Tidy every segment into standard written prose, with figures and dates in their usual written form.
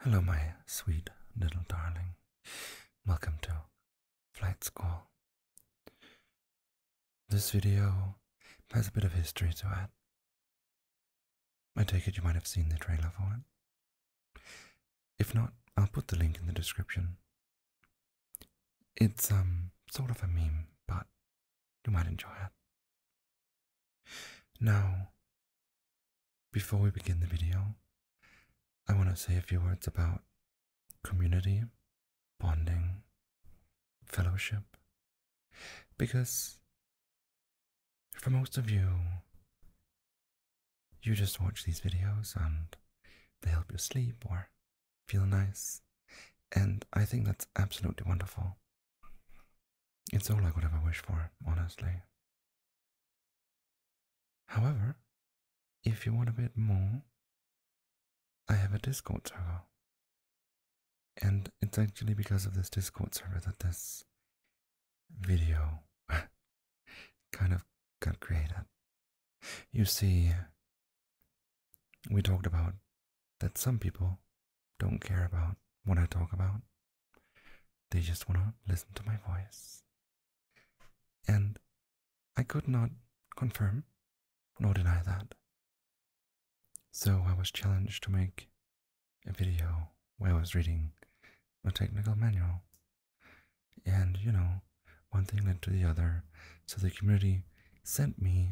Hello, my sweet little darling. Welcome to Flight School. This video has a bit of history to it. I take it you might have seen the trailer for it. If not, I'll put the link in the description. It's sort of a meme, but you might enjoy it. Now, before we begin the video, I want to say a few words about community, bonding, fellowship, because for most of you, you just watch these videos and they help you sleep or feel nice, and I think that's absolutely wonderful. It's all I could ever wish for, honestly. However, if you want a bit more, I have a Discord server. And it's actually because of this Discord server that this video kind of got created. You see, we talked about that some people don't care about what I talk about. They just want to listen to my voice. And I could not confirm nor deny that. So I was challenged to make a video where I was reading a technical manual. And, you know, one thing led to the other. So the community sent me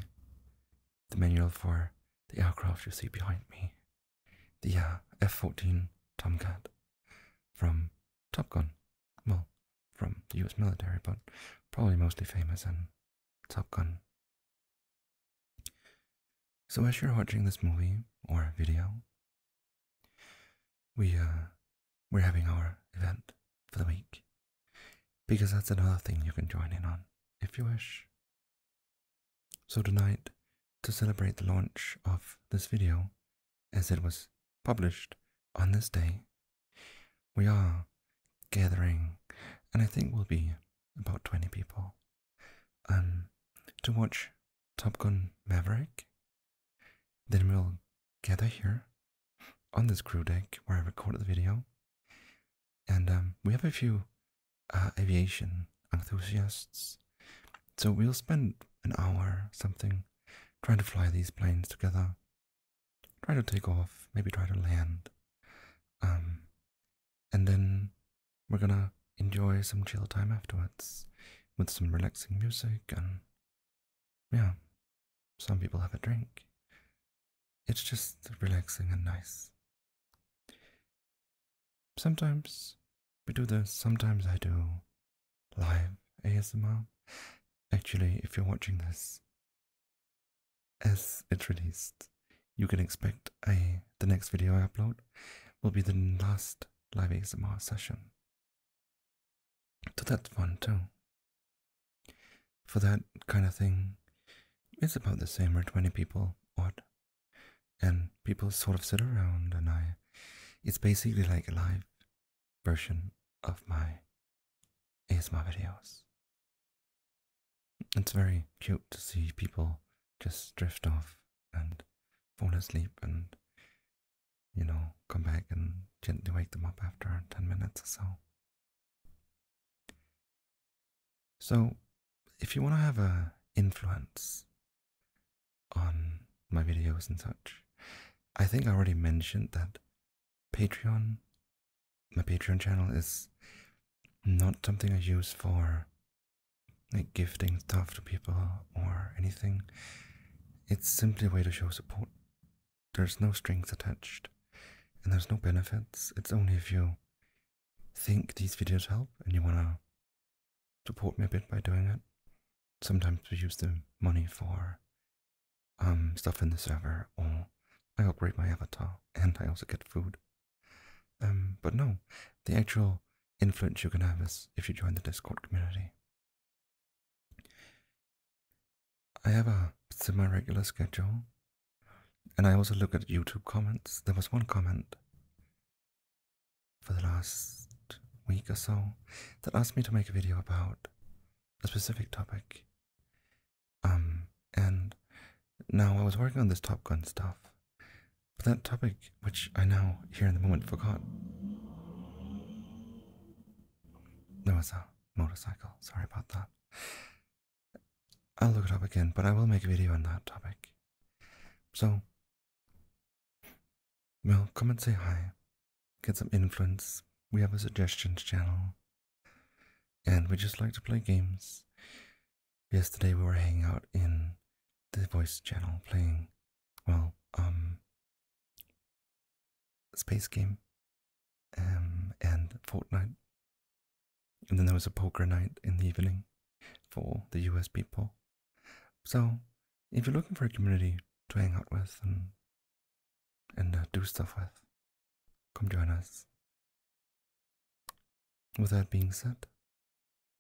the manual for the aircraft you see behind me. The F-14 Tomcat from Top Gun. Well, from the US military, but probably mostly famous in Top Gun. So as you're watching this movie or video, we're having our event for the week, because that's another thing you can join in on if you wish. So tonight, to celebrate the launch of this video, as it was published on this day, we are gathering, and I think we'll be about 20 people, to watch Top Gun Maverick. Then we'll gather here on this crew deck where I recorded the video, and we have a few aviation enthusiasts, so we'll spend an hour something trying to fly these planes together, try to take off, maybe try to land, and then we're gonna enjoy some chill time afterwards with some relaxing music, and yeah, some people have a drink. It's just relaxing and nice. Sometimes we do this, sometimes I do live ASMR. Actually, if you're watching this as it's released, you can expect the next video I upload will be the last live ASMR session. So that's fun too. For that kind of thing, it's about the same, or 20 people odd. And people sort of sit around, and it's basically like a live version of my ASMR videos. It's very cute to see people just drift off and fall asleep and, you know, come back and gently wake them up after 10 minutes or so. So, if you want to have an influence on my videos and such, I think I already mentioned that Patreon, my Patreon channel, is not something I use for like gifting stuff to people or anything. It's simply a way to show support. There's no strings attached and there's no benefits. It's only if you think these videos help and you want to support me a bit by doing it. Sometimes we use the money for stuff in the server, or I upgrade my avatar and I also get food. But no, the actual influence you can have is if you join the Discord community. I have a semi-regular schedule, and I also look at YouTube comments. There was one comment for the last week or so that asked me to make a video about a specific topic. And now I was working on this Top Gun stuff, but that topic, which I now here in the moment forgot, There was a motorcycle. Sorry about that. I'll look it up again, but I will make a video on that topic. So, well, come and say hi. Get some influence. We have a suggestions channel. And we just like to play games. Yesterday we were hanging out in the voice channel playing, well, space game, and Fortnite. And then there was a poker night in the evening for the US people. So, if you're looking for a community to hang out with and do stuff with, come join us. With that being said,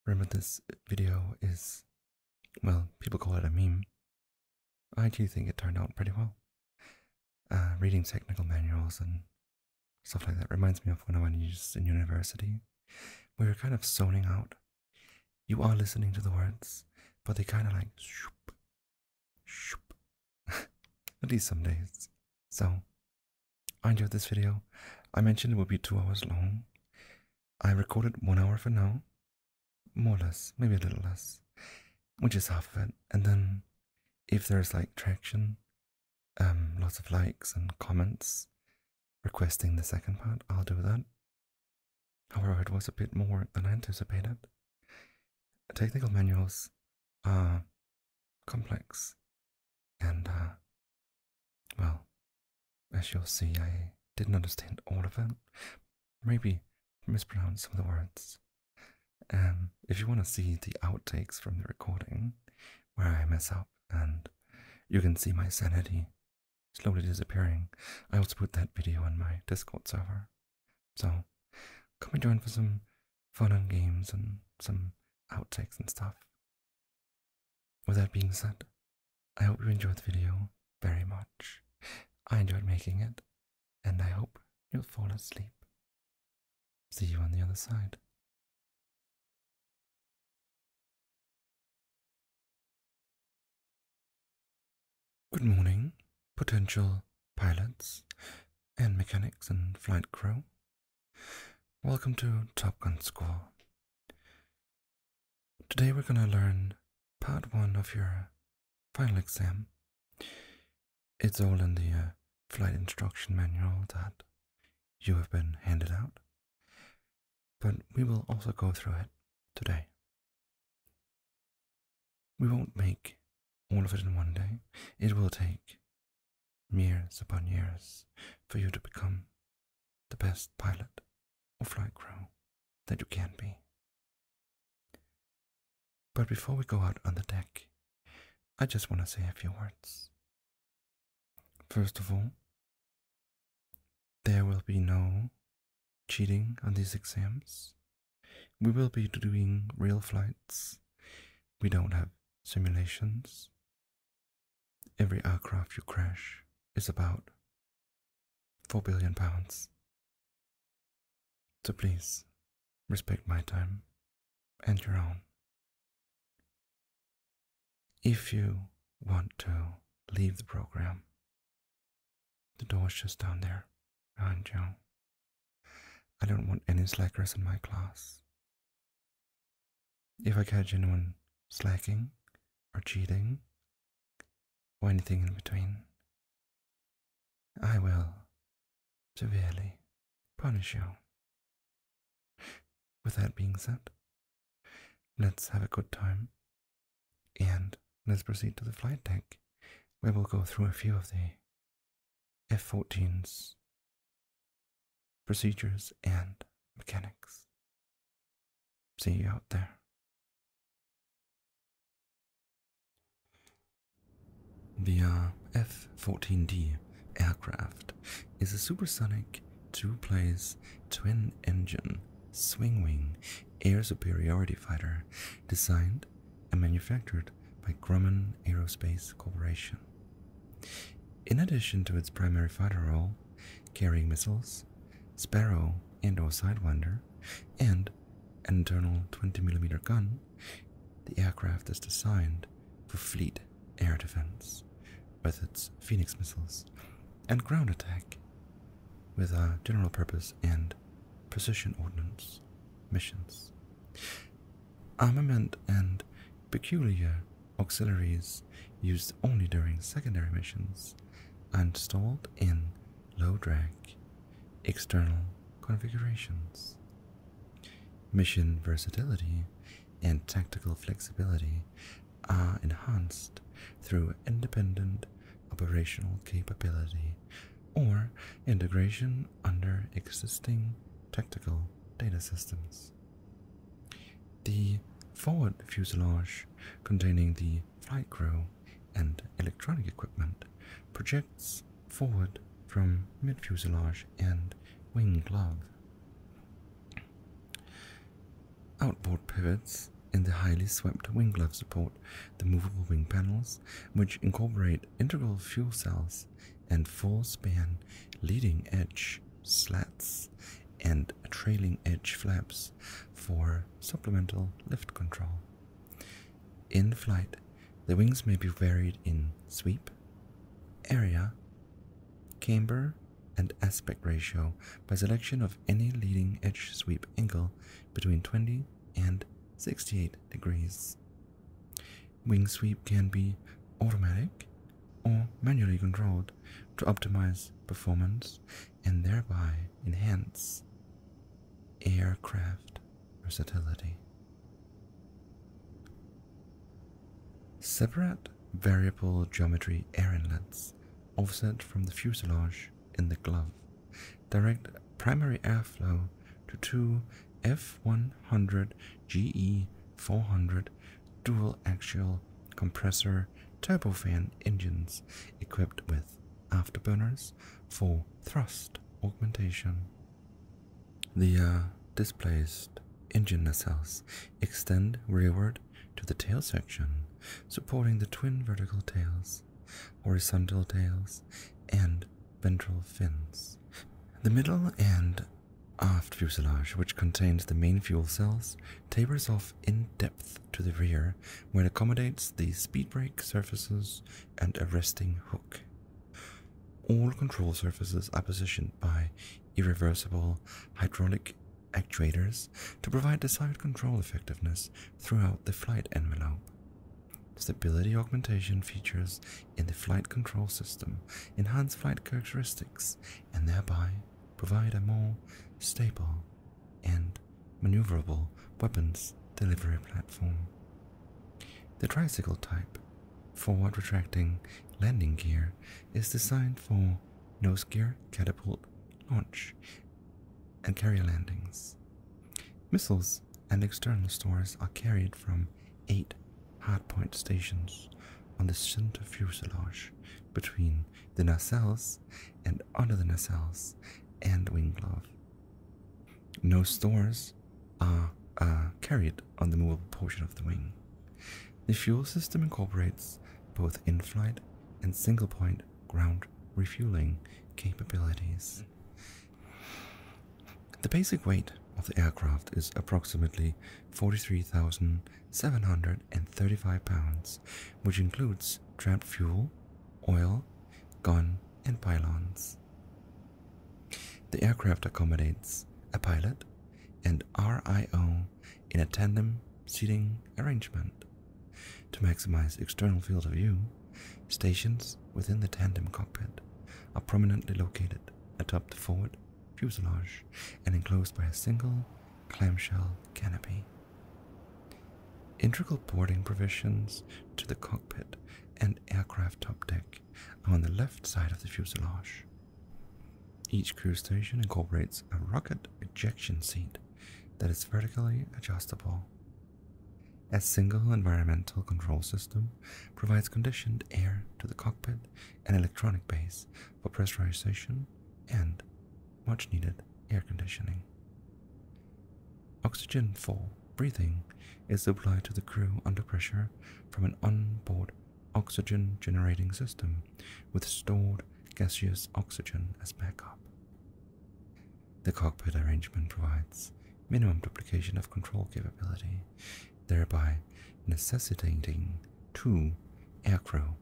remember this video is, well, people call it a meme. I actually think it turned out pretty well. Reading technical manuals and stuff like that reminds me of when I went in university. We were kind of zoning out. You are listening to the words, but they kind of like shoop, shoop. At least some days. So, I enjoyed this video. I mentioned it would be 2 hours long. I recorded 1 hour for now. More or less, maybe a little less. Which is half of it. And then, if there's like traction, lots of likes and comments requesting the second part, I'll do that. However, it was a bit more than I anticipated. Technical manuals are complex, and well, as you'll see, I didn't understand all of it. Maybe mispronounced some of the words. If you want to see the outtakes from the recording, where I mess up and you can see my sanity slowly disappearing, I also put that video on my Discord server. So, come and join for some fun and games and some outtakes and stuff. With that being said, I hope you enjoyed the video very much. I enjoyed making it, and I hope you'll fall asleep. See you on the other side. Good morning, potential pilots and mechanics and flight crew. Welcome to Top Gun School. Today we're going to learn part 1 of your final exam. It's all in the flight instruction manual that you have been handed out, but we will also go through it today. We won't make all of it in one day. It will take years upon years for you to become the best pilot or flight crew that you can be. But before we go out on the deck, I just want to say a few words. First of all, there will be no cheating on these exams. We will be doing real flights. We don't have simulations. Every aircraft you crash is about 4 billion pounds. So please, respect my time and your own. If you want to leave the program, the door's just down there behind you. I don't want any slackers in my class. If I catch anyone slacking or cheating or anything in between, I will severely punish you. With that being said, let's have a good time and let's proceed to the flight deck, where we'll go through a few of the F-14's procedures and mechanics. See you out there. The F-14D aircraft is a supersonic two-place twin-engine swing-wing air superiority fighter designed and manufactured by Grumman Aerospace Corporation. In addition to its primary fighter role, carrying missiles, Sparrow and/or Sidewinder, and an internal 20mm gun, the aircraft is designed for fleet air defense with its Phoenix missiles, and ground attack with general purpose and precision ordnance missions. Armament and peculiar auxiliaries used only during secondary missions are installed in low-drag external configurations. Mission versatility and tactical flexibility are enhanced through independent operational capability or integration under existing tactical data systems. The forward fuselage, containing the flight crew and electronic equipment, projects forward from mid-fuselage and wing glove. Outboard pivots in the highly swept wing glove support the movable wing panels, which incorporate integral fuel cells and full-span leading-edge slats and trailing edge flaps for supplemental lift control. In flight, the wings may be varied in sweep, area, camber, and aspect ratio by selection of any leading edge sweep angle between 20 and 68 degrees. Wing sweep can be automatic or manually controlled to optimize performance and thereby enhance aircraft versatility. Separate variable geometry air inlets offset from the fuselage in the glove direct primary airflow to two F100 GE 400 dual axial compressor turbofan engines equipped with afterburners for thrust augmentation. The displaced engine nacelles extend rearward to the tail section, supporting the twin vertical tails, horizontal tails, and ventral fins. The middle and aft fuselage, which contains the main fuel cells, tapers off in depth to the rear, where it accommodates the speed brake surfaces and a resting hook. All control surfaces are positioned by irreversible hydraulic actuators to provide desired control effectiveness throughout the flight envelope. Stability augmentation features in the flight control system enhance flight characteristics and thereby provide a more stable and maneuverable weapons delivery platform. The tricycle type, forward retracting landing gear, is designed for nose gear, catapult, launch, and carrier landings. Missiles and external stores are carried from 8 hardpoint stations on the center fuselage between the nacelles and under the nacelles and wing glove. No stores are carried on the movable portion of the wing. The fuel system incorporates both in-flight and single-point ground refueling capabilities. The basic weight of the aircraft is approximately 43,735 pounds, which includes trapped fuel, oil, gun, and pylons. The aircraft accommodates a pilot and RIO in a tandem seating arrangement. To maximize external field of view, stations within the tandem cockpit are prominently located atop the forward fuselage and enclosed by a single clamshell canopy. Integral boarding provisions to the cockpit and aircraft top deck are on the left side of the fuselage. Each crew station incorporates a rocket ejection seat that is vertically adjustable. A single environmental control system provides conditioned air to the cockpit and electronic base for pressurization and much-needed air conditioning. Oxygen for breathing is supplied to the crew under pressure from an onboard oxygen generating system with stored gaseous oxygen as backup. The cockpit arrangement provides minimum duplication of control capability, thereby necessitating 2 aircrew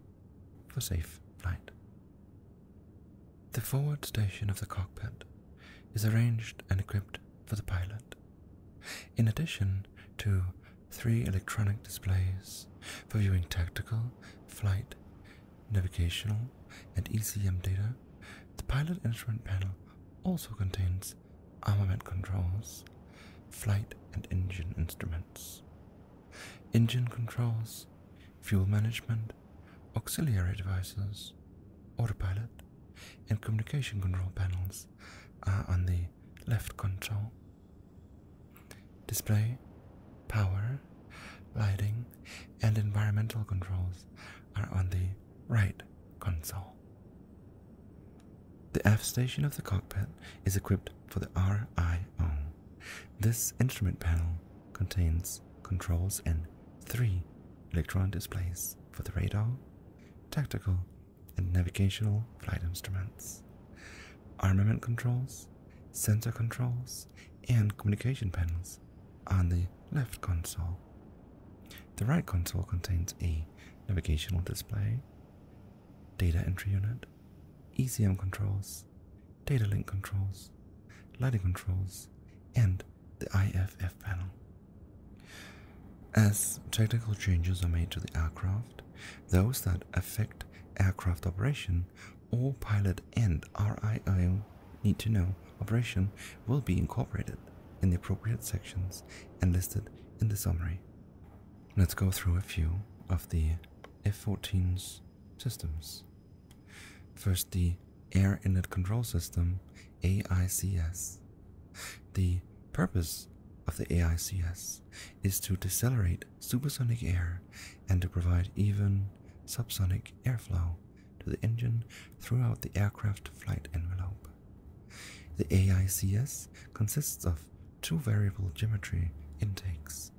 for safe flight. The forward station of the cockpit is arranged and equipped for the pilot. In addition to 3 electronic displays for viewing tactical, flight, navigational, and ECM data. The pilot instrument panel also contains armament controls, flight and engine instruments, engine controls, fuel management, auxiliary devices, autopilot, and communication control panels are on the left console. Display, power, lighting, and environmental controls are on the right console. The aft station of the cockpit is equipped for the RIO. This instrument panel contains controls and 3 electronic displays for the radar, tactical, and navigational flight instruments, armament controls, sensor controls, and communication panels on the left console. The right console contains a navigational display, data entry unit, ECM controls, data link controls, lighting controls, and the IFF panel. As technical changes are made to the aircraft, those that affect aircraft operation, all pilot and RIO need to know operation will be incorporated in the appropriate sections and listed in the summary. Let's go through a few of the F-14's systems. First, the Air Inlet Control System, AICS. The purpose of the AICS is to decelerate supersonic air and to provide even subsonic airflow to the engine throughout the aircraft flight envelope. The AICS consists of 2 variable geometry intakes,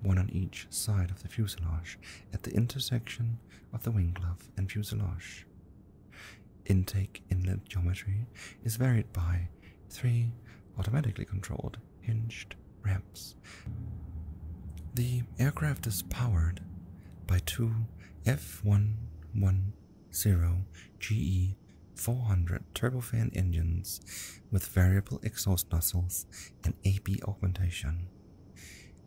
one on each side of the fuselage at the intersection of the wing glove and fuselage. Intake inlet geometry is varied by 3 automatically controlled hinged ramps. The aircraft is powered by 2 F110 GE 400 turbofan engines with variable exhaust nozzles and AB augmentation.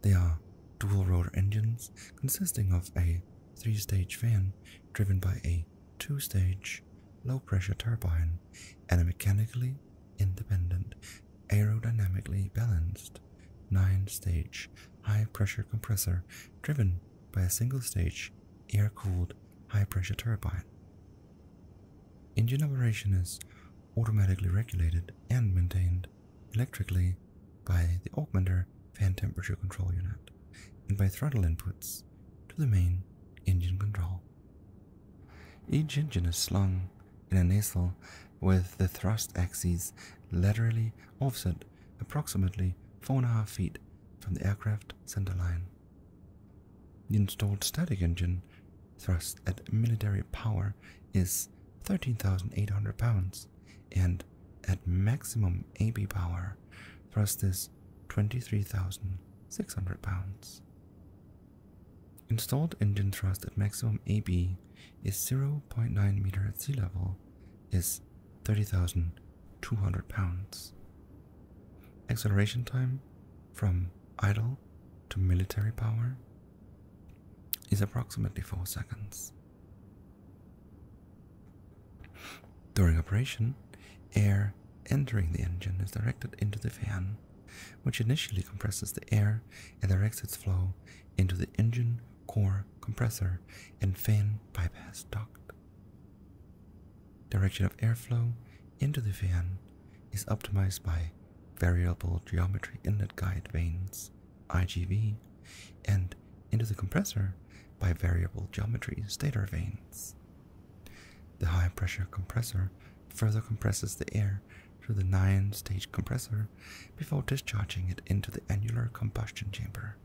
They are dual rotor engines consisting of a 3-stage fan driven by a 2-stage low-pressure turbine and a mechanically independent, aerodynamically balanced 9-stage high-pressure compressor driven by a single-stage air-cooled high-pressure turbine. Engine operation is automatically regulated and maintained electrically by the augmenter fan temperature control unit and by throttle inputs to the main engine control. Each engine is slung in a nacelle with the thrust axes laterally offset approximately 4.5 feet from the aircraft centerline. The installed static engine thrust at military power is 13,800 pounds and at maximum AB power thrust is 23,600 pounds. Installed engine thrust at maximum AB is 0.9 meter at sea level is 30,200 pounds. Acceleration time from idle to military power is approximately 4 seconds. During operation, air entering the engine is directed into the fan, which initially compresses the air and directs its flow into the engine core compressor and fan bypass duct. Direction of airflow into the fan is optimized by variable geometry inlet guide vanes, IGV, and into the compressor by variable geometry stator vanes. The high pressure compressor further compresses the air through the 9-stage compressor before discharging it into the annular combustion chamber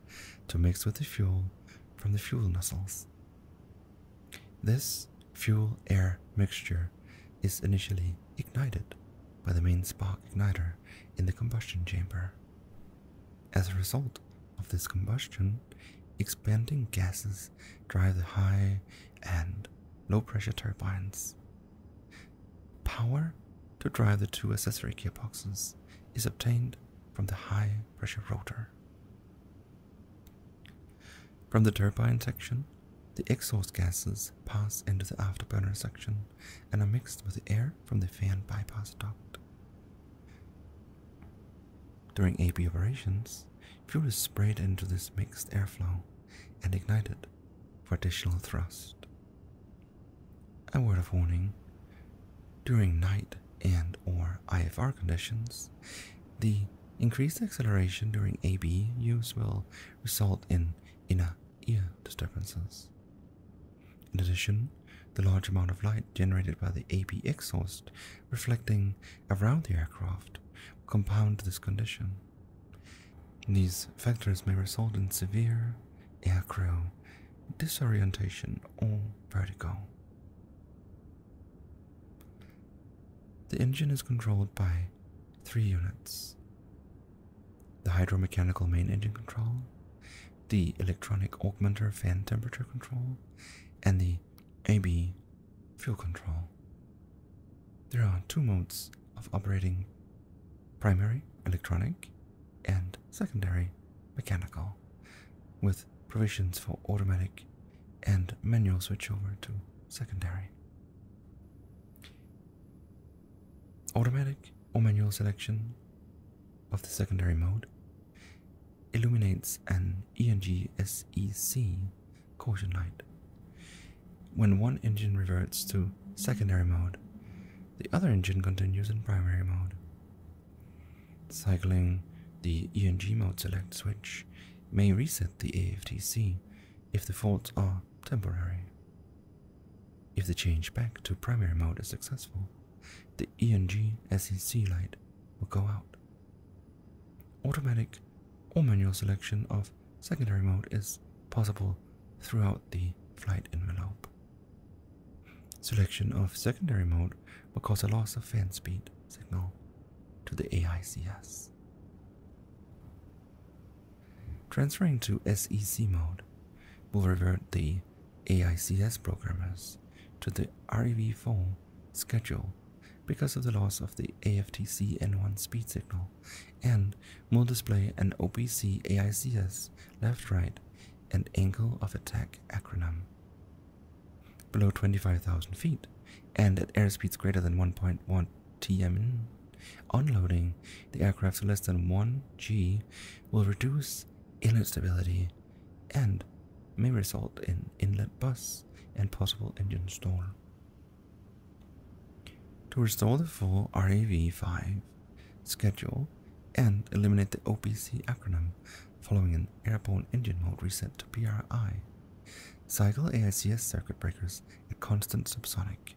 to mix with the fuel from the fuel nozzles. This fuel-air mixture is initially ignited by the main spark igniter in the combustion chamber. As a result of this combustion, expanding gases drive the high and low pressure turbines. Power to drive the 2 accessory gearboxes is obtained from the high pressure rotor. From the turbine section, the exhaust gases pass into the afterburner section and are mixed with the air from the fan bypass duct. During AB operations, fuel is sprayed into this mixed airflow and ignited for additional thrust. A word of warning: during night and/or IFR conditions, the increased acceleration during AB use will result in inner ear disturbances. In addition, the large amount of light generated by the AB exhaust reflecting around the aircraft will compound this condition. These factors may result in severe aircrew disorientation or vertigo. The engine is controlled by 3 units: the hydromechanical main engine control, the electronic augmenter fan temperature control, and the AB fuel control. There are 2 modes of operating: primary electronic and secondary mechanical, with provisions for automatic and manual switchover to secondary. Automatic or manual selection of the secondary mode illuminates an ENG SEC caution light. When one engine reverts to secondary mode, the other engine continues in primary mode. Cycling the ENG mode select switch may reset the AFTC if the faults are temporary. If the change back to primary mode is successful, the ENG SEC light will go out. Automatic or manual selection of secondary mode is possible throughout the flight envelope. Selection of secondary mode will cause a loss of fan speed signal to the AICS. Transferring to SEC mode will revert the AICS programmers to the REV4 schedule because of the loss of the AFTC N1 speed signal, and will display an OPC AICS left-right and angle of attack acronym. Below 25,000 feet and at airspeeds greater than 1.1 TMN, unloading the aircraft to less than 1 G will reduce inlet stability and may result in inlet bust and possible engine stall. To restore the full RAV5 schedule and eliminate the OPC acronym following an airborne engine mode reset to PRI, cycle AICS circuit breakers at constant subsonic.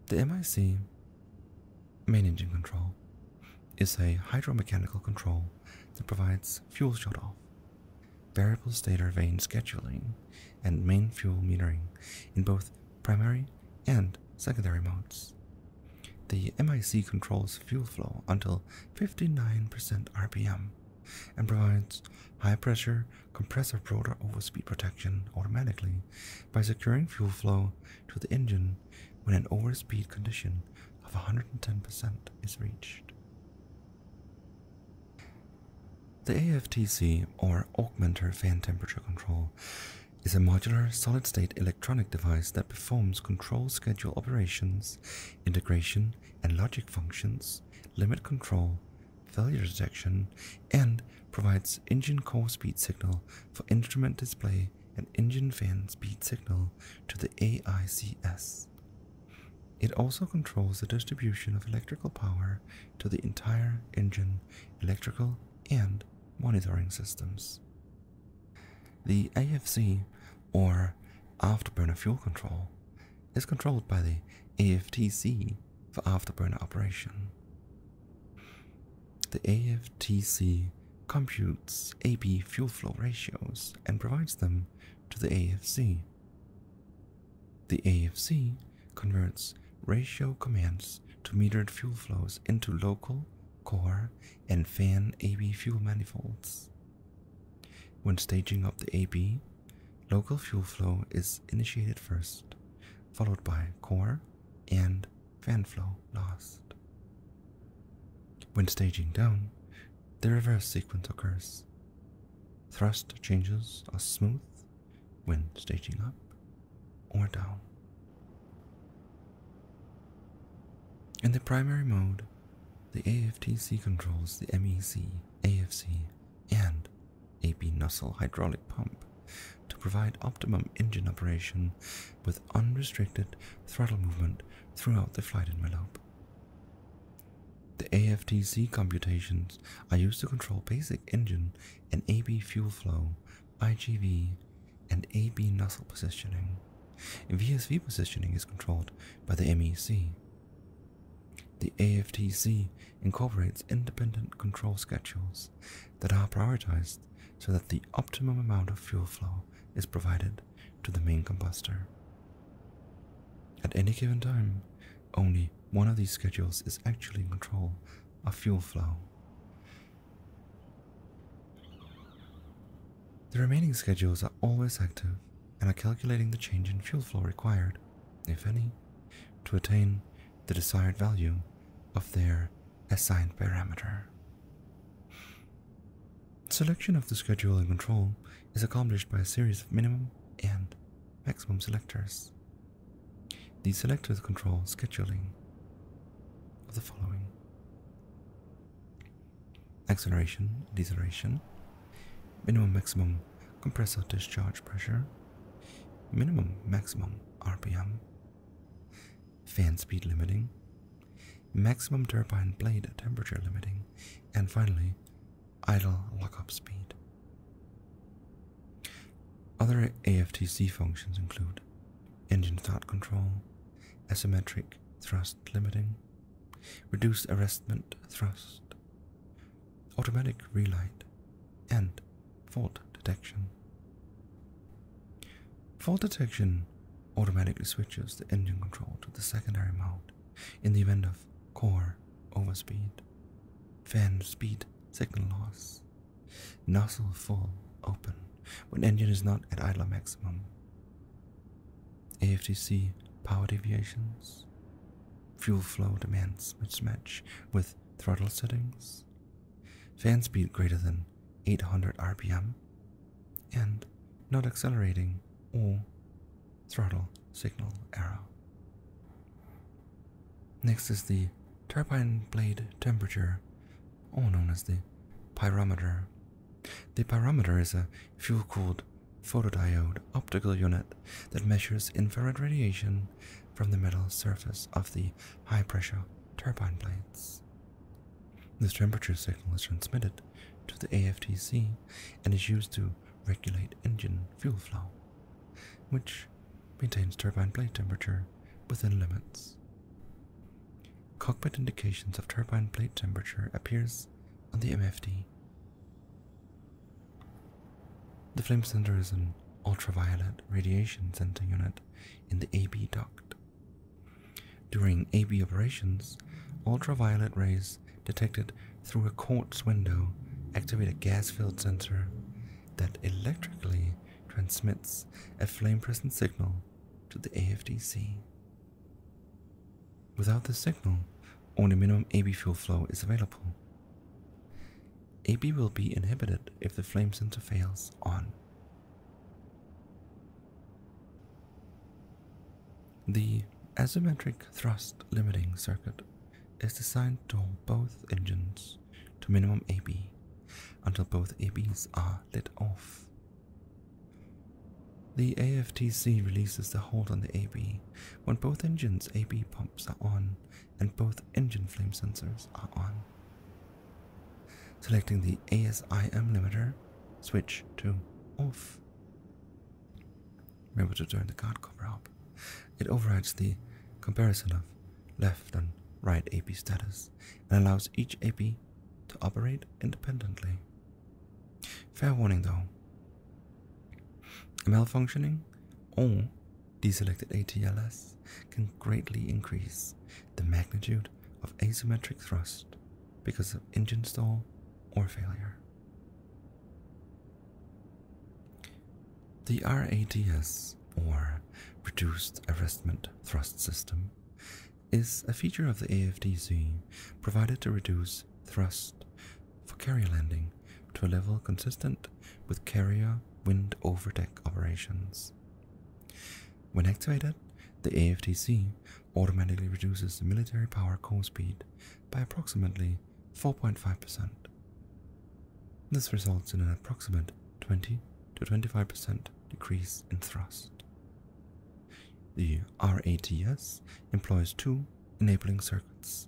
The MIC main engine control is a hydromechanical control that provides fuel shutoff, variable stator vane scheduling, and main fuel metering in both primary and secondary modes. The MIC controls fuel flow until 59% RPM and provides high-pressure compressor rotor overspeed protection automatically by securing fuel flow to the engine when an overspeed condition of 110% is reached. The AFTC, or Augmenter Fan Temperature Control, is a modular solid-state electronic device that performs control schedule operations, integration and logic functions, limit control, failure detection, and provides engine core speed signal for instrument display and engine fan speed signal to the AICS. It also controls the distribution of electrical power to the entire engine, electrical, and monitoring systems. The AFC, or Afterburner Fuel Control, is controlled by the AFTC for afterburner operation. The AFTC computes AB fuel flow ratios and provides them to the AFC. The AFC converts ratio commands to metered fuel flows into local, core, and fan AB fuel manifolds. When staging up the AB, local fuel flow is initiated first, followed by core and fan flow last. When staging down, the reverse sequence occurs. Thrust changes are smooth when staging up or down. In the primary mode, the AFTC controls the MEC, AFC, and AB nozzle hydraulic pump to provide optimum engine operation with unrestricted throttle movement throughout the flight envelope. The AFTC computations are used to control basic engine and AB fuel flow, IGV, and AB nozzle positioning. VSV positioning is controlled by the MEC. The AFTC incorporates independent control schedules that are prioritized so that the optimum amount of fuel flow is provided to the main combustor. At any given time, only one of these schedules is actually in control of fuel flow. The remaining schedules are always active and are calculating the change in fuel flow required, if any, to attain the desired value of their assigned parameter. Selection of the schedule and control is accomplished by a series of minimum and maximum selectors. These selectors control scheduling of the following: acceleration, deceleration, minimum maximum compressor discharge pressure, minimum maximum RPM, fan speed limiting, maximum turbine blade temperature limiting, and finally, idle lockup speed. Other AFTC functions include engine start control, asymmetric thrust limiting, reduced arrestment thrust, automatic relight, and fault detection. Fault detection automatically switches the engine control to the secondary mode in the event of core overspeed, fan speed signal loss, nozzle full open when engine is not at idler maximum, AFTC power deviations, fuel flow demands mismatch with throttle settings, fan speed greater than 800 RPM, and not accelerating or throttle signal error. Next is the turbine blade temperature, or known as the pyrometer. The pyrometer is a fuel-cooled photodiode optical unit that measures infrared radiation from the metal surface of the high-pressure turbine blades. This temperature signal is transmitted to the AFTC and is used to regulate engine fuel flow, which maintains turbine blade temperature within limits. Cockpit indications of turbine blade temperature appears on the MFD. The flame sensor is an ultraviolet radiation sensor unit in the AB duct. During AB operations, ultraviolet rays detected through a quartz window activate a gas-filled sensor that electrically transmits a flame-present signal to the AFTC. Without this signal, only minimum AB fuel flow is available. AB will be inhibited if the flame sensor fails on. The asymmetric thrust limiting circuit is designed to hold both engines to minimum AB until both ABs are lit off. The AFTC releases the hold on the AB when both engines' AB pumps are on and both engine flame sensors are on. Selecting the ASIM limiter, switch to off. Remember to turn the guard cover up. It overrides the comparison of left and right AB status and allows each AB to operate independently. Fair warning though, a malfunctioning or deselected ATLS can greatly increase the magnitude of asymmetric thrust because of engine stall or failure. The RATS, or Reduced Arrestment Thrust System, is a feature of the AFTC provided to reduce thrust for carrier landing to a level consistent with carrier wind over deck operations. When activated, the AFTC automatically reduces the military power core speed by approximately 4.5%. This results in an approximate 20 to 25% decrease in thrust. The RATS employs two enabling circuits,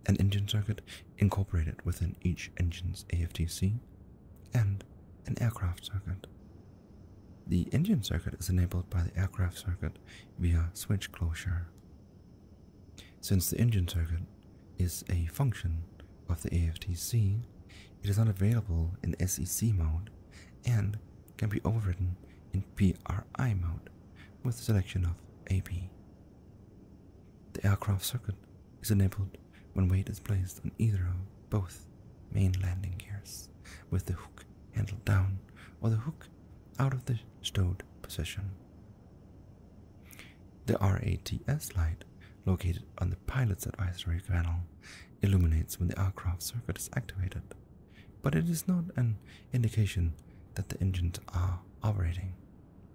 an engine circuit incorporated within each engine's AFTC, and an aircraft circuit. The engine circuit is enabled by the aircraft circuit via switch closure. Since the engine circuit is a function of the AFTC, it is not available in SEC mode and can be overridden in PRI mode with selection of AB. The aircraft circuit is enabled when weight is placed on either of both main landing gears, with the hook handled down or the hook out of the stowed position. The RATS light located on the pilot's advisory panel illuminates when the aircraft circuit is activated, but it is not an indication that the engines are operating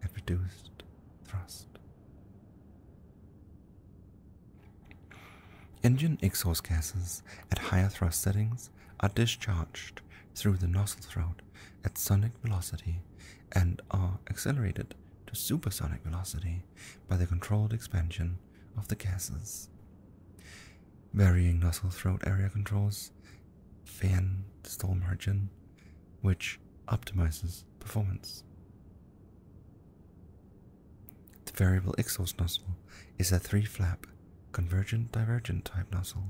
at reduced thrust. Engine exhaust gases at higher thrust settings are discharged through the nozzle throat at sonic velocity and are accelerated to supersonic velocity by the controlled expansion of the gases. Varying nozzle throat area controls fan the stall margin, which optimizes performance. The variable exhaust nozzle is a 3-flap convergent-divergent type nozzle.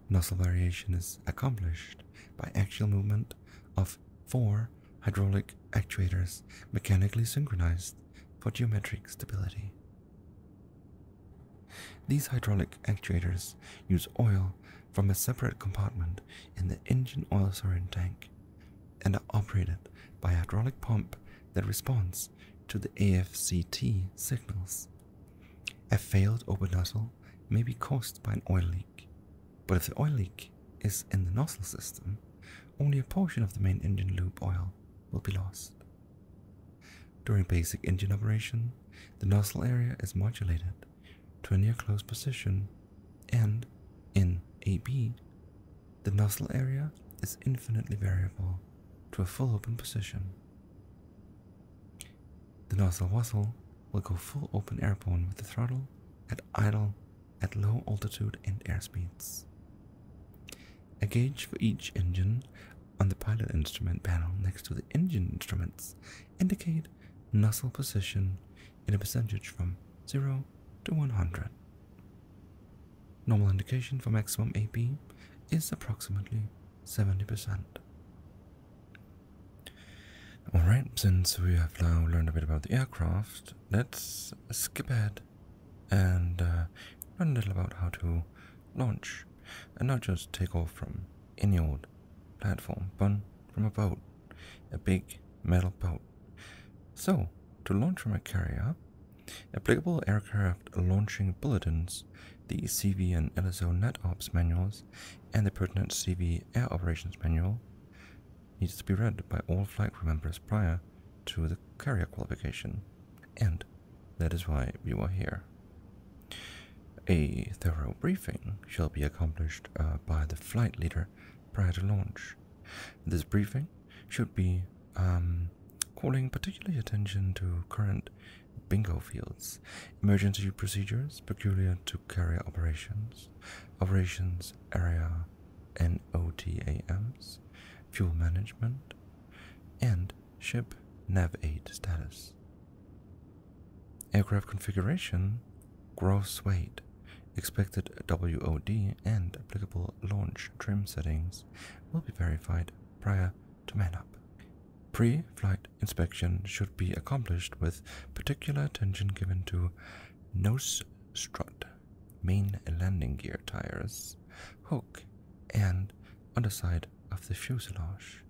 Nozzle variation is accomplished by axial movement of 4 hydraulic actuators mechanically synchronized for geometric stability. These hydraulic actuators use oil from a separate compartment in the engine oil storage tank and are operated by a hydraulic pump that responds to the AFCT signals. A failed open nozzle may be caused by an oil leak, but if the oil leak is in the nozzle system, only a portion of the main engine lube oil will be lost. During basic engine operation, the nozzle area is modulated to a near closed position, and in AB, the nozzle area is infinitely variable to a full open position. The nozzle muzzle will go full open airborne with the throttle at idle at low altitude and airspeeds. A gauge for each engine on the pilot instrument panel next to the engine instruments indicate nozzle position in a percentage from 0 to 100. Normal indication for maximum AB is approximately 70%. Alright, since we have now learned a bit about the aircraft, let's skip ahead and learn a little about how to launch, and not just take off from any old platform, but from a boat, a big metal boat. So, to launch from a carrier, applicable aircraft launching bulletins, the CV and LSO NetOps manuals, and the pertinent CV Air Operations Manual needs to be read by all flight crew members prior to the carrier qualification, and that is why we were here. A thorough briefing shall be accomplished by the flight leader prior to launch. This briefing should be calling particularly attention to current bingo fields, emergency procedures peculiar to carrier operations, operations area and OTAMs, fuel management, and ship nav-aid status. Aircraft configuration, gross weight, expected WOD, and applicable launch trim settings will be verified prior to man-up. Pre-flight inspection should be accomplished with particular attention given to nose strut, main landing gear tires, hook, and underside of the fuselage.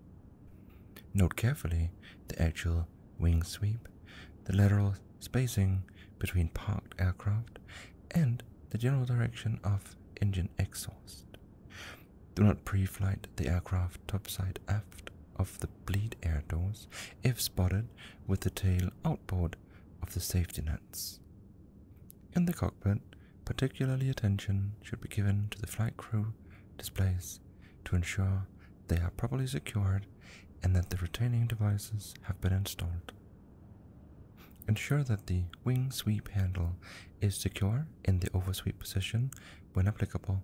Note carefully the actual wing sweep, the lateral spacing between parked aircraft, and the general direction of engine exhaust. Do not pre-flight the aircraft topside aft of the bleed air doors if spotted with the tail outboard of the safety nets. In the cockpit, particularly attention should be given to the flight crew displays to ensure they are properly secured and that the retaining devices have been installed. Ensure that the wing sweep handle is secure in the oversweep position when applicable.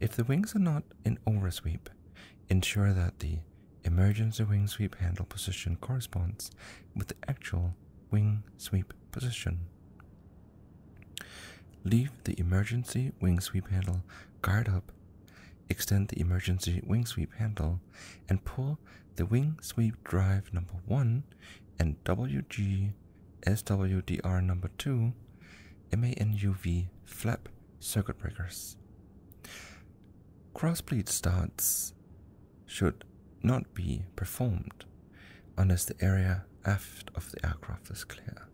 If the wings are not in oversweep, ensure that the emergency wing sweep handle position corresponds with the actual wing sweep position. Leave the emergency wing sweep handle guard up, extend the emergency wing sweep handle, and pull the wing sweep drive number 1 and WG SWDR number 2 MANUV flap circuit breakers. Cross-bleed starts should not be performed unless the area aft of the aircraft is clear.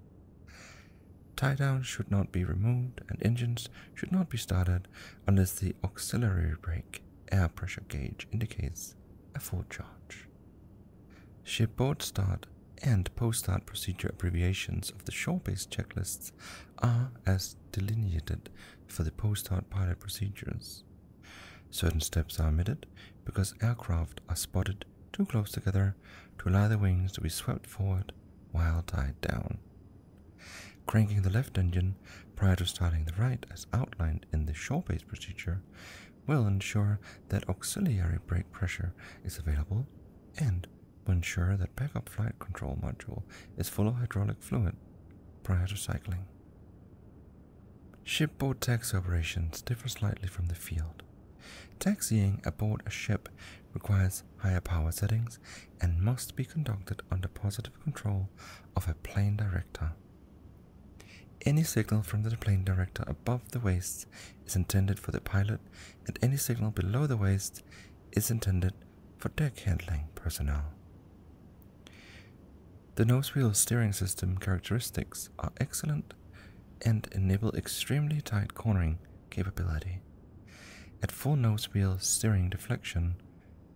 Tie-down should not be removed and engines should not be started unless the auxiliary brake air pressure gauge indicates a full charge. Shipboard start and post-start procedure abbreviations of the shore-based checklists are as delineated for the post-start pilot procedures. Certain steps are omitted because aircraft are spotted too close together to allow the wings to be swept forward while tied down. Cranking the left engine prior to starting the right, as outlined in the shore-based procedure, will ensure that auxiliary brake pressure is available and will ensure that backup flight control module is full of hydraulic fluid prior to cycling. Shipboard taxi operations differ slightly from the field. Taxiing aboard a ship requires higher power settings and must be conducted under positive control of a plane director. Any signal from the plane director above the waist is intended for the pilot, and any signal below the waist is intended for deck handling personnel. The nosewheel steering system characteristics are excellent and enable extremely tight cornering capability. At full nosewheel steering deflection,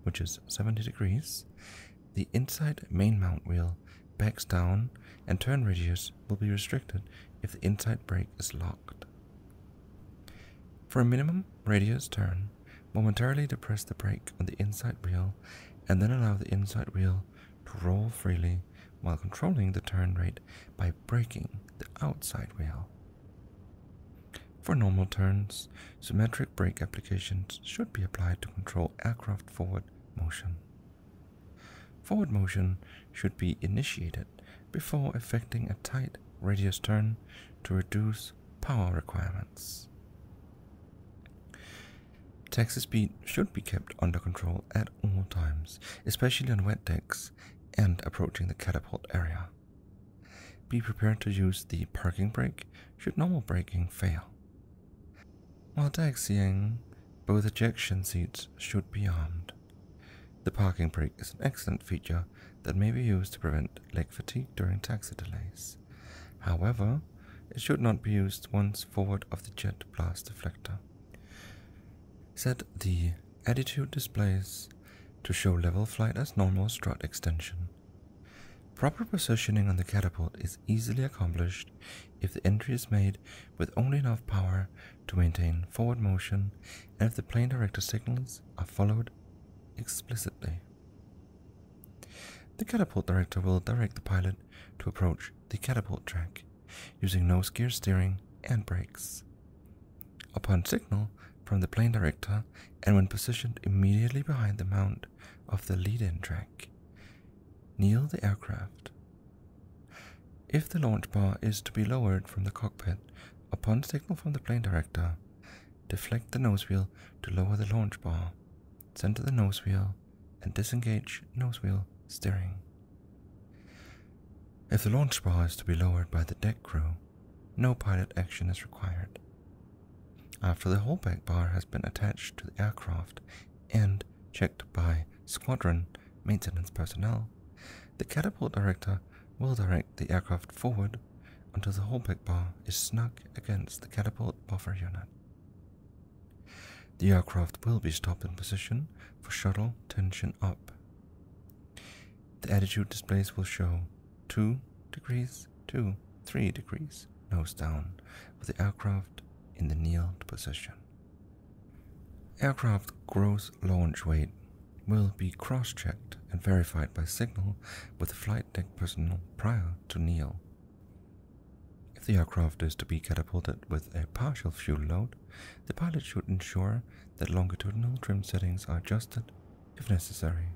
which is 70 degrees, the inside main mount wheel backs down and turn radius will be restricted if the inside brake is locked. For a minimum radius turn, momentarily depress the brake on the inside wheel and then allow the inside wheel to roll freely while controlling the turn rate by braking the outside wheel. For normal turns, symmetric brake applications should be applied to control aircraft forward motion. Forward motion should be initiated before effecting a tight radius turn to reduce power requirements. Taxi speed should be kept under control at all times, especially on wet decks and approaching the catapult area. Be prepared to use the parking brake should normal braking fail. While taxiing, both ejection seats should be armed. The parking brake is an excellent feature that may be used to prevent leg fatigue during taxi delays. However, it should not be used once forward of the jet blast deflector. Set the attitude displays to show level flight as normal strut extension. Proper positioning on the catapult is easily accomplished if the entry is made with only enough power to maintain forward motion and if the plane director signals are followed explicitly. The catapult director will direct the pilot to approach the catapult track using nose gear steering and brakes. Upon signal from the plane director and when positioned immediately behind the mount of the lead-in track, kneel the aircraft. If the launch bar is to be lowered from the cockpit, upon signal from the plane director, deflect the nose wheel to lower the launch bar, center the nose wheel, and disengage nose wheel steering. If the launch bar is to be lowered by the deck crew, no pilot action is required. After the holdback bar has been attached to the aircraft and checked by squadron maintenance personnel, the catapult director will direct the aircraft forward until the holdback bar is snug against the catapult buffer unit. The aircraft will be stopped in position for shuttle tension up. The attitude displays will show 2 degrees to 3 degrees nose down, with the aircraft in the kneeled position. Aircraft gross launch weight will be cross-checked and verified by signal with the flight deck personnel prior to kneel. If the aircraft is to be catapulted with a partial fuel load, the pilot should ensure that longitudinal trim settings are adjusted if necessary.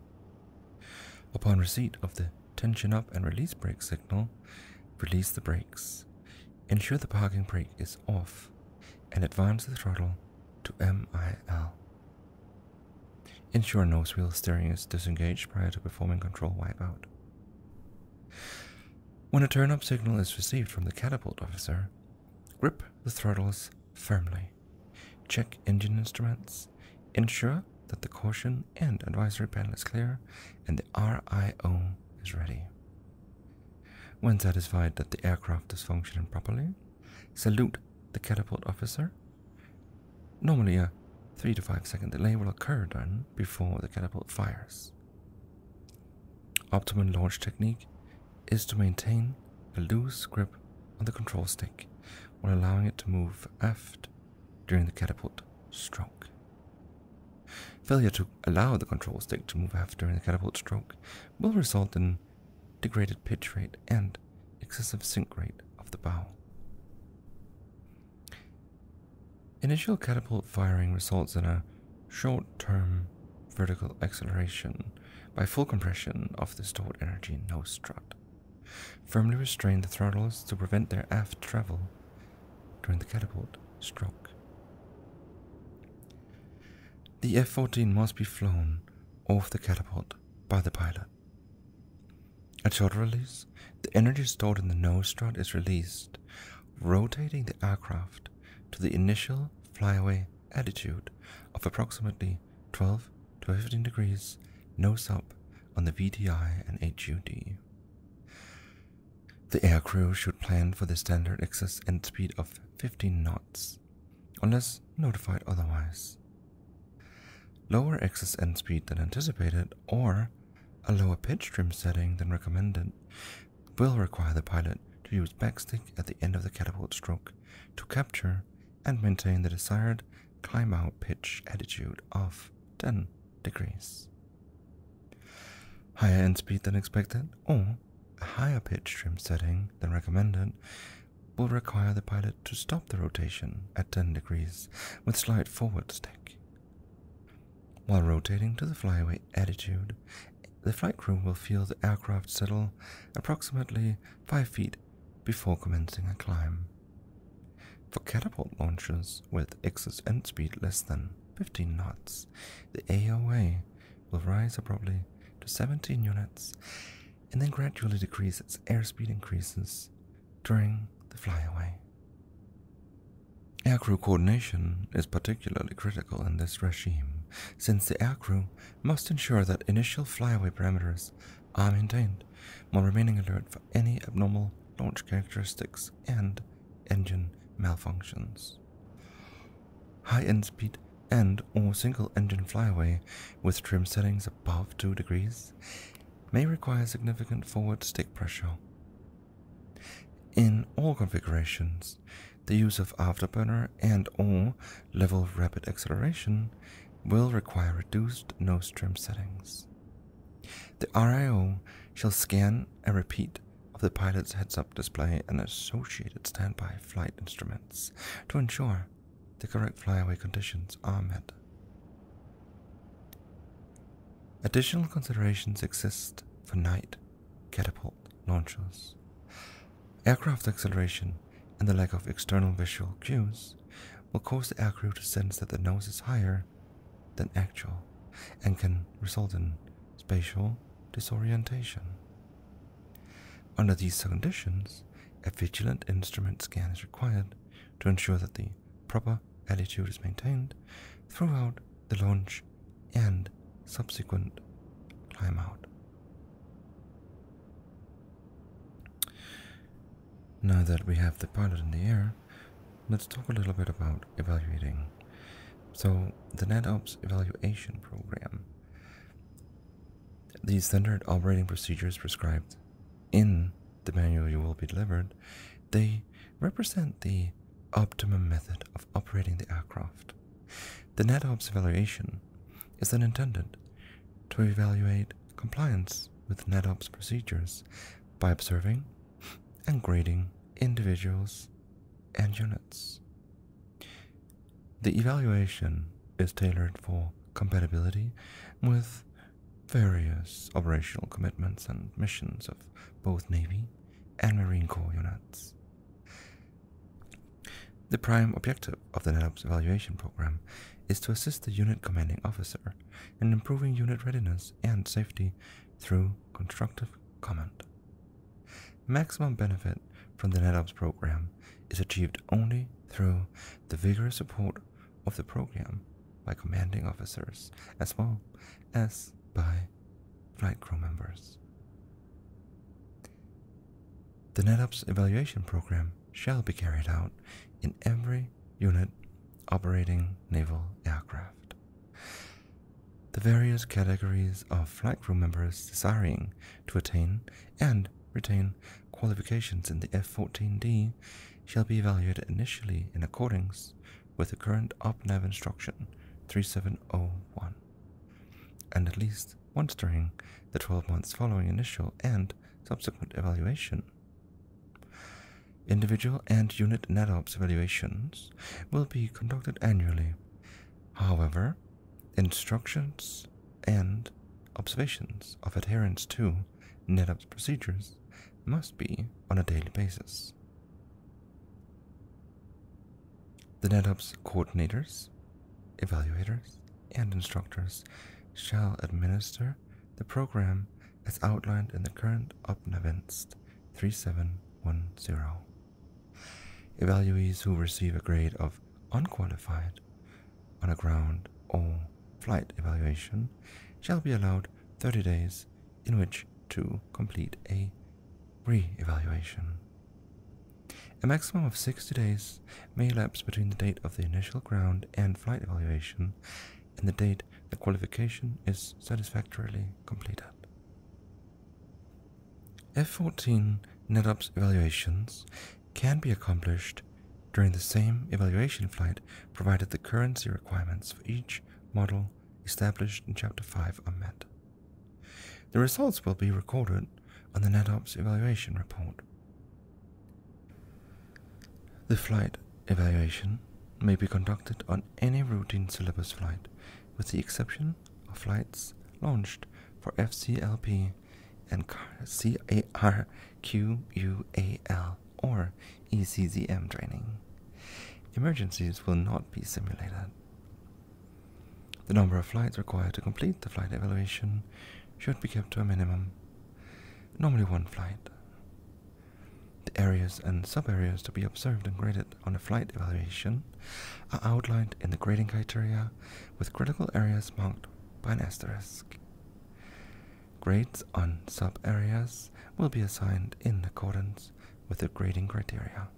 Upon receipt of the tension up and release brake signal, release the brakes. Ensure the parking brake is off and advance the throttle to MIL. Ensure nose wheel steering is disengaged prior to performing control wipeout. When a turn-up signal is received from the catapult officer, grip the throttles firmly. Check engine instruments. Ensure that the caution and advisory panel is clear and the RIO is ready. When satisfied that the aircraft is functioning properly, salute the catapult officer. Normally a 3 to 5 second delay will occur then before the catapult fires. Optimum launch technique is to maintain a loose grip on the control stick while allowing it to move aft during the catapult stroke. Failure to allow the control stick to move aft during the catapult stroke will result in degraded pitch rate and excessive sink rate of the bow. Initial catapult firing results in a short-term vertical acceleration by full compression of the stored energy nose strut. Firmly restrain the throttles to prevent their aft travel during the catapult stroke. The F-14 must be flown off the catapult by the pilot. At short release, the energy stored in the nose strut is released, rotating the aircraft to the initial flyaway attitude of approximately 12 to 15 degrees nose up on the VTI and HUD. The aircrew should plan for the standard excess end speed of 15 knots, unless notified otherwise. Lower excess end speed than anticipated or a lower pitch trim setting than recommended will require the pilot to use backstick at the end of the catapult stroke to capture and maintain the desired climb-out pitch attitude of 10 degrees. Higher end speed than expected or a higher pitch trim setting than recommended will require the pilot to stop the rotation at 10 degrees with slight forward stick. While rotating to the flyaway attitude, the flight crew will feel the aircraft settle approximately 5 feet before commencing a climb. For catapult launches with excess end speed less than 15 knots, the AOA will rise abruptly to 17 units and then gradually decrease as airspeed increases during the flyaway. Aircrew coordination is particularly critical in this regime, since the aircrew must ensure that initial flyaway parameters are maintained while remaining alert for any abnormal launch characteristics and engine malfunctions. High end speed and or single engine flyaway with trim settings above 2 degrees may require significant forward stick pressure. In all configurations, the use of afterburner and or level rapid acceleration will require reduced nose trim settings. The RIO shall scan a repeat of the pilot's heads-up display and associated standby flight instruments to ensure the correct flyaway conditions are met. Additional considerations exist for night catapult launches. Aircraft acceleration and the lack of external visual cues will cause the aircrew to sense that the nose is higher than actual and can result in spatial disorientation. Under these conditions, a vigilant instrument scan is required to ensure that the proper altitude is maintained throughout the launch and subsequent climb out. Now that we have the pilot in the air, let's talk a little bit about evaluating So, the NetOps evaluation program, these standard operating procedures prescribed in the manual you will be delivered, they represent the optimum method of operating the aircraft. The NetOps evaluation is then intended to evaluate compliance with NetOps procedures by observing and grading individuals and units. The evaluation is tailored for compatibility with various operational commitments and missions of both Navy and Marine Corps units. The prime objective of the NetOps evaluation program is to assist the unit commanding officer in improving unit readiness and safety through constructive comment. Maximum benefit from the NetOps program is achieved only through the vigorous support of the program by commanding officers as well as by flight crew members. The NetOps evaluation program shall be carried out in every unit operating naval aircraft. The various categories of flight crew members desiring to attain and retain qualifications in the F-14D shall be evaluated initially in accordance with the current OpNav instruction 3701, and at least once during the 12 months following initial and subsequent evaluation. Individual and unit NetOps evaluations will be conducted annually. However, instructions and observations of adherence to NetOps procedures must be on a daily basis. The NetOps coordinators, evaluators, and instructors shall administer the program as outlined in the current OpNav 3710. Evaluees who receive a grade of unqualified on a ground or flight evaluation shall be allowed 30 days in which to complete a re-evaluation. A maximum of 60 days may elapse between the date of the initial ground and flight evaluation and the date the qualification is satisfactorily completed. F-14 NetOps evaluations can be accomplished during the same evaluation flight provided the currency requirements for each model established in Chapter 5 are met. The results will be recorded on the NetOps evaluation report. The flight evaluation may be conducted on any routine syllabus flight, with the exception of flights launched for FCLP and CARQUAL or ECZM training. Emergencies will not be simulated. The number of flights required to complete the flight evaluation should be kept to a minimum, normally one flight. The areas and sub-areas to be observed and graded on a flight evaluation are outlined in the grading criteria, with critical areas marked by an asterisk. Grades on sub-areas will be assigned in accordance with the grading criteria.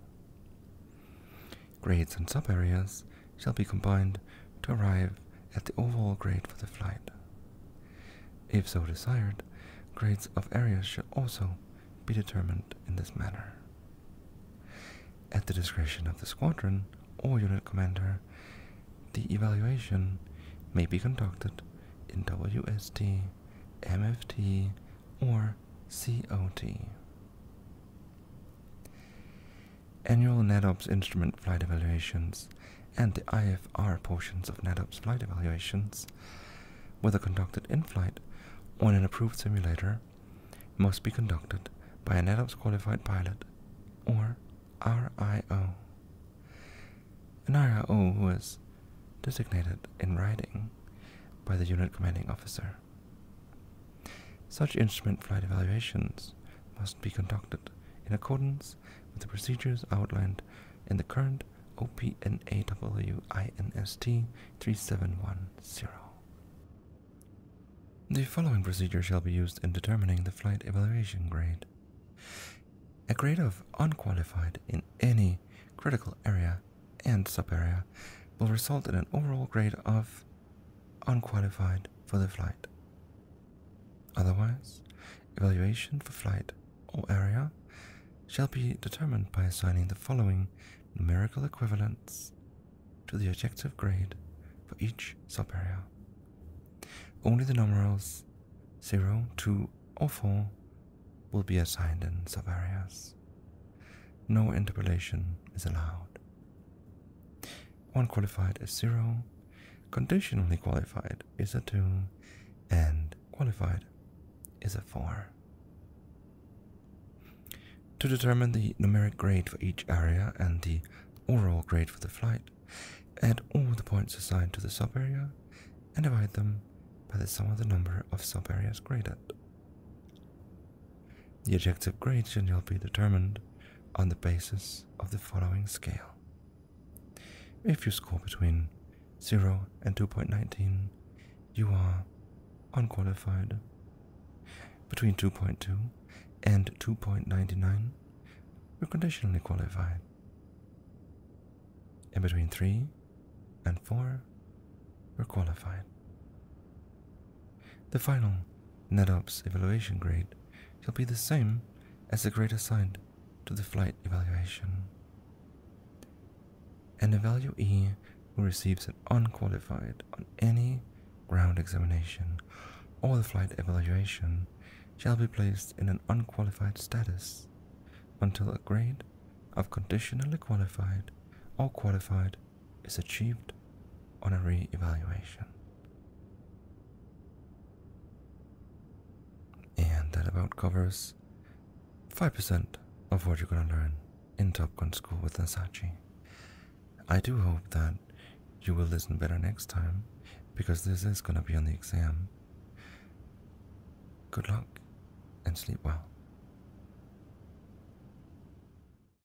Grades on sub-areas shall be combined to arrive at the overall grade for the flight. If so desired, grades of areas should also be determined in this manner. At the discretion of the squadron or unit commander, the evaluation may be conducted in WST, MFT, or COT. Annual NetOps instrument flight evaluations and the IFR portions of NetOps flight evaluations, whether conducted in flight or in an approved simulator, must be conducted by a NetOps qualified pilot or RIO. An RIO who is designated in writing by the unit commanding officer. Such instrument flight evaluations must be conducted in accordance with the procedures outlined in the current OPNAWINST 3710. The following procedure shall be used in determining the flight evaluation grade. A grade of unqualified in any critical area and sub-area will result in an overall grade of unqualified for the flight. Otherwise, evaluation for flight or area shall be determined by assigning the following numerical equivalents to the objective grade for each subarea. Only the numerals 0, 2, or 4 will be assigned in subareas. No interpolation is allowed. Unqualified is 0, conditionally qualified is a 2, and qualified is a 4. To determine the numeric grade for each area and the overall grade for the flight, add all the points assigned to the subarea and divide them by the sum of the number of subareas graded. The objective grade shall be determined on the basis of the following scale. If you score between 0 and 2.19, you are unqualified. Between 2.2 and 2.99, you're conditionally qualified. And between 3 and 4, you're qualified. The final NetOps evaluation grade shall be the same as the grade assigned to the flight evaluation. An evaluee who receives an unqualified on any ground examination or the flight evaluation shall be placed in an unqualified status until a grade of conditionally qualified or qualified is achieved on a re-evaluation. And that about covers 5% of what you're going to learn in Top Gun School with Nasachi. I do hope that you will listen better next time, because this is going to be on the exam. Good luck and sleep well.